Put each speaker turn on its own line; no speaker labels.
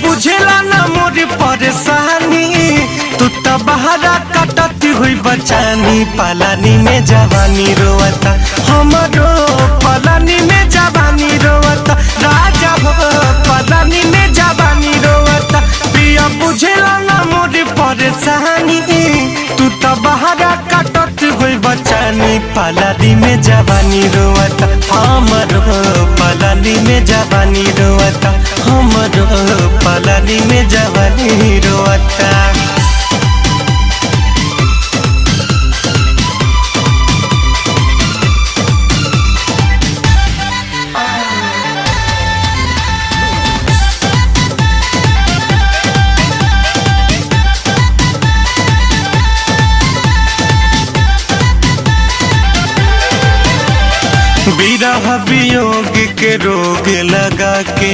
बुझेला ना मोर परेशानी, तू तो बहरा कटती हुई बचानी। पलानी में जवानी रोवता हमरो, पलानी में जवानी रोवता राजा हो, पलानी में जवानी रोवता। पिया बुझेला ना मोर परेशानी, तू तो बहरा कटती हुई बचानी। पलानी में जवानी रोवता हमरो, पलानी में जवानी रोवता हमरो, पलानी में जवानी रोवता। विरह वियोग के रोग लगा के